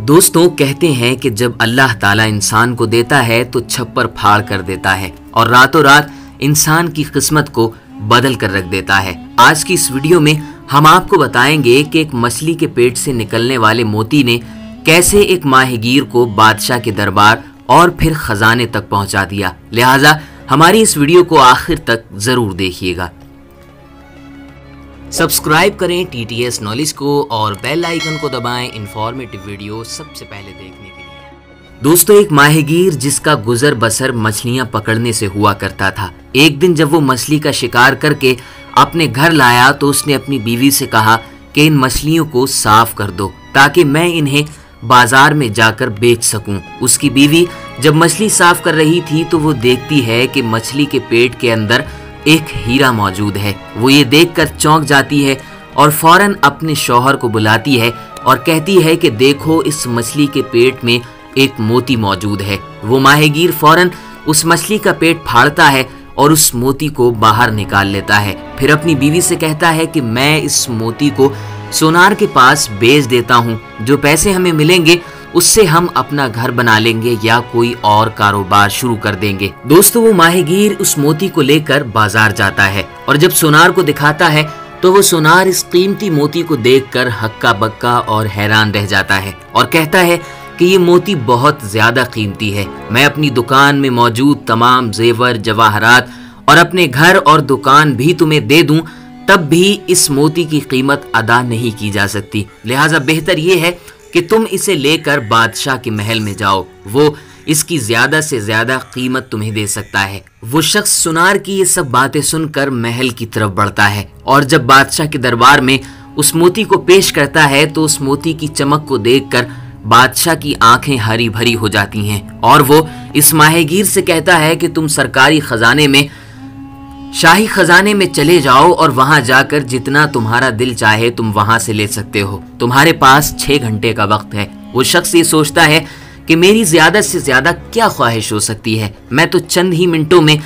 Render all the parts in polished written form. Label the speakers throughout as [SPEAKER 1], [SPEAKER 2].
[SPEAKER 1] दोस्तों कहते हैं कि जब अल्लाह ताला इंसान को देता है तो छप्पर फाड़ कर देता है और रातों रात इंसान की किस्मत को बदल कर रख देता है। आज की इस वीडियो में हम आपको बताएंगे कि एक मछली के पेट से निकलने वाले मोती ने कैसे एक माहिगीर को बादशाह के दरबार और फिर खजाने तक पहुंचा दिया। लिहाजा हमारी इस वीडियो को आखिर तक जरूर देखिएगा। सब्सक्राइब करें TTS नॉलेज को और बेल आइकन को दबाएं इंफॉर्मेटिव वीडियो सबसे पहले देखने के लिए। दोस्तों एक माहिगीर जिसका गुजर बसर मछलियां पकड़ने से हुआ करता था, एक दिन जब वो मछली का शिकार करके अपने घर लाया तो उसने अपनी बीवी से कहा कि इन मछलियों को साफ कर दो ताकि मैं इन्हें बाजार में जाकर बेच सकूं। उसकी बीवी जब मछली साफ कर रही थी तो वो देखती है कि मछली के पेट के अंदर एक हीरा मौजूद है। वो ये देखकर चौंक जाती है और फौरन अपने शौहर को बुलाती है और कहती है कि देखो इस मछली के पेट में एक मोती मौजूद है। वो माहिगीर फौरन उस मछली का पेट फाड़ता है और उस मोती को बाहर निकाल लेता है। फिर अपनी बीवी से कहता है कि मैं इस मोती को सोनार के पास बेच देता हूँ, जो पैसे हमें मिलेंगे उससे हम अपना घर बना लेंगे या कोई और कारोबार शुरू कर देंगे। दोस्तों वो माहिगीर उस मोती को लेकर बाजार जाता है और जब सोनार को दिखाता है तो वो सोनार इस कीमती मोती को देखकर हक्का बक्का और हैरान रह जाता है और कहता है कि ये मोती बहुत ज्यादा कीमती है। मैं अपनी दुकान में मौजूद तमाम जेवर जवाहरात और अपने घर और दुकान भी तुम्हें दे दूं, तब भी इस मोती की कीमत अदा नहीं की जा सकती। लिहाजा बेहतर ये है कि तुम इसे लेकर बादशाह के महल में जाओ, वो इसकी ज्यादा से ज्यादा कीमत तुम्हें दे सकता है। वो शख्स सुनार की ये सब बातें सुनकर महल की तरफ बढ़ता है और जब बादशाह के दरबार में उस मोती को पेश करता है तो उस मोती की चमक को देखकर बादशाह की आंखें हरी भरी हो जाती हैं और वो इस माहिगीर से कहता है कि तुम सरकारी खजाने में शाही खजाने में चले जाओ और वहां जाकर जितना तुम्हारा दिल चाहे तुम वहां से ले सकते हो। तुम्हारे पास 6 घंटे का वक्त है। वो शख्स ये सोचता है कि मेरी ज्यादा से ज्यादा क्या ख्वाहिश हो सकती है, मैं तो चंद ही मिनटों में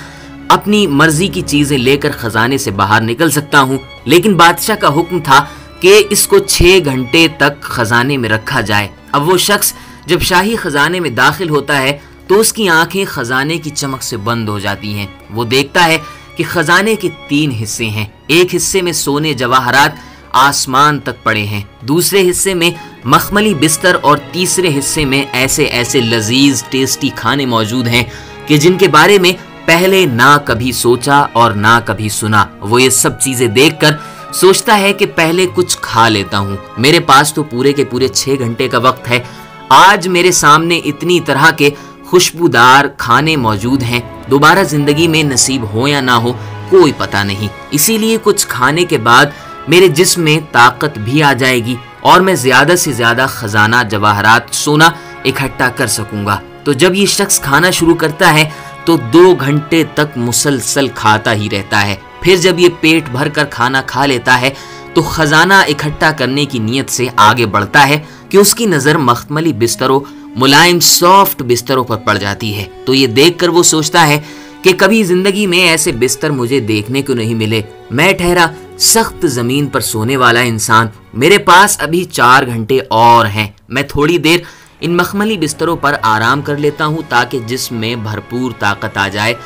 [SPEAKER 1] अपनी मर्जी की चीजें लेकर खजाने से बाहर निकल सकता हूँ। लेकिन बादशाह का हुक्म था कि इसको 6 घंटे तक खजाने में रखा जाए। अब वो शख्स जब शाही खजाने में दाखिल होता है तो उसकी आंखें खजाने की चमक से बंद हो जाती हैं। वो देखता है कि खजाने के 3 हिस्से हैं। एक हिस्से में सोने जवाहरात आसमान तक पड़े हैं, दूसरे हिस्से में मखमली बिस्तर और तीसरे हिस्से में ऐसे ऐसे लजीज टेस्टी खाने मौजूद हैं कि जिनके बारे में पहले ना कभी सोचा और ना कभी सुना। वो ये सब चीजें देखकर सोचता है कि पहले कुछ खा लेता हूँ, मेरे पास तो पूरे के पूरे 6 घंटे का वक्त है। आज मेरे सामने इतनी तरह के खुशबूदार खाने मौजूद हैं, दोबारा जिंदगी में नसीब हो या ना हो कोई पता नहीं। इसीलिए कुछ खाने के बाद मेरे जिस्म में ताकत भी आ जाएगी और मैं ज्यादा से ज्यादा खजाना जवाहरात सोना इकट्ठा कर सकूंगा। तो जब ये शख्स खाना शुरू करता है तो 2 घंटे तक मुसलसल खाता ही रहता है। फिर जब ये पेट भर कर खाना खा लेता है तो खजाना इकट्ठा करने की नीयत से आगे बढ़ता है कि उसकी नजर मखमली बिस्तरों मुलायम सॉफ्ट बिस्तरों पर पड़ जाती है। तो ये देखकर वो सोचता है कि कभी जिंदगी में ऐसे बिस्तर मुझे देखने को नहीं मिले। मैं ठहरा सख्त जमीन पर सोने वाला इंसान, मेरे पास अभी 4 घंटे और हैं। मैं थोड़ी देर इन मखमली बिस्तरों पर आराम कर लेता हूँ ताकि जिस्म में भरपूर ताकत आ जाए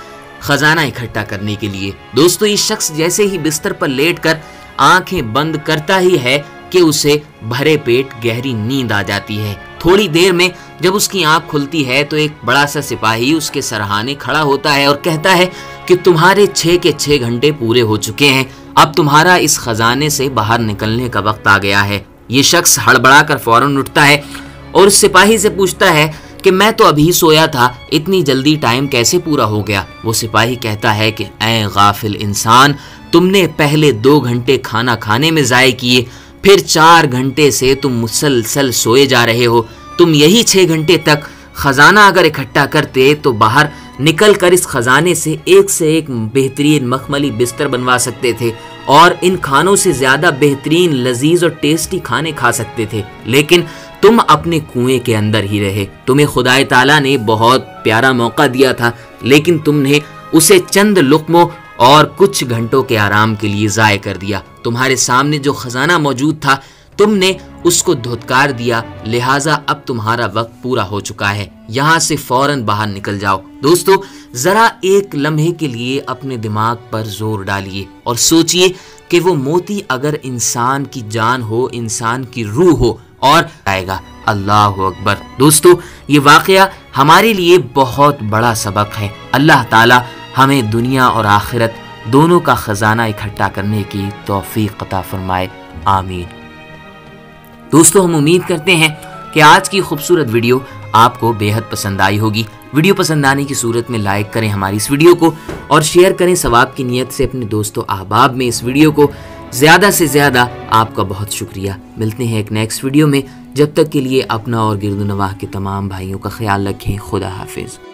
[SPEAKER 1] खजाना इकट्ठा करने के लिए। दोस्तों इस शख्स जैसे ही बिस्तर पर लेटकर आंखें बंद करता ही है कि उसे भरे पेट गहरी नींद आ जाती है। थोड़ी देर में जब उसकी आंख खुलती है तो एक बड़ा सा सिपाही उसके सरहाने खड़ा होता है और कहता है कि तुम्हारे 6 के 6 घंटे पूरे हो चुके हैं, अब तुम्हारा इस खजाने से बाहर निकलने का वक्त आ गया है। ये शख्स हड़बड़ा कर फौरन उठता है और उस सिपाही से पूछता है कि मैं तो अभी सोया था, इतनी जल्दी टाइम कैसे पूरा हो गया। वो सिपाही कहता है कि ऐ गाफिल इंसान, तुमने पहले 2 घंटे खाना खाने में ज़ाय किए, फिर 4 घंटे से तुम मुसलसल सोए जा रहे हो। तुम यही 6 घंटे तक खजाना अगर इकट्ठा करते तो बाहर निकल कर इस खजाने से एक बेहतरीन मखमली बिस्तर बनवा सकते थे और इन खानों से ज्यादा बेहतरीन लजीज और टेस्टी खाने खा सकते थे। लेकिन तुम अपने कुएं के अंदर ही रहे। तुम्हें खुदाए ताला ने बहुत प्यारा मौका दिया था, लेकिन तुमने उसे चंद लुक्मों और कुछ घंटों के आराम के लिए ज़ाय कर दिया। तुम्हारे सामने जो खजाना मौजूद था تم نے اس کو دھتکار دیا، لہٰذا اب تمہارا وقت پورا ہو چکا ہے، یہاں سے فوراً باہر نکل جاؤ۔ دوستو، ذرا ایک لمحے کے لیے اپنے دماغ پر زور ڈالیے اور سوچئے کہ وہ موتی اگر انسان کی جان ہو، انسان کی روح ہو اور آئے گا۔ اللہ اکبر۔ دوستو، یہ واقعہ ہمارے لیے بہت بڑا سبق ہے۔ اللہ تعالی ہمیں دنیا اور آخرت دونوں کا خزانہ اکٹھا کرنے کی توفیق عطا فرمائے، آمین۔ دوستو، ہم امید کرتے ہیں کہ آج کی خوبصورت ویڈیو آپ کو بے حد پسند آئی ہوگی۔ ویڈیو پسند آنے کی صورت میں لائک کریں ہماری اس ویڈیو کو اور شیئر کریں ثواب کی نیت سے اپنے دوستوں احباب میں اس ویڈیو کو۔ زیادہ سے زیادہ آپ کا بہت شکریہ۔ ملتے ہیں ایک نیکسٹ ویڈیو میں، جب تک کے لیے اپنا اور گرد و نواح کے تمام بھائیوں کا خیال رکھیں۔ خدا حافظ۔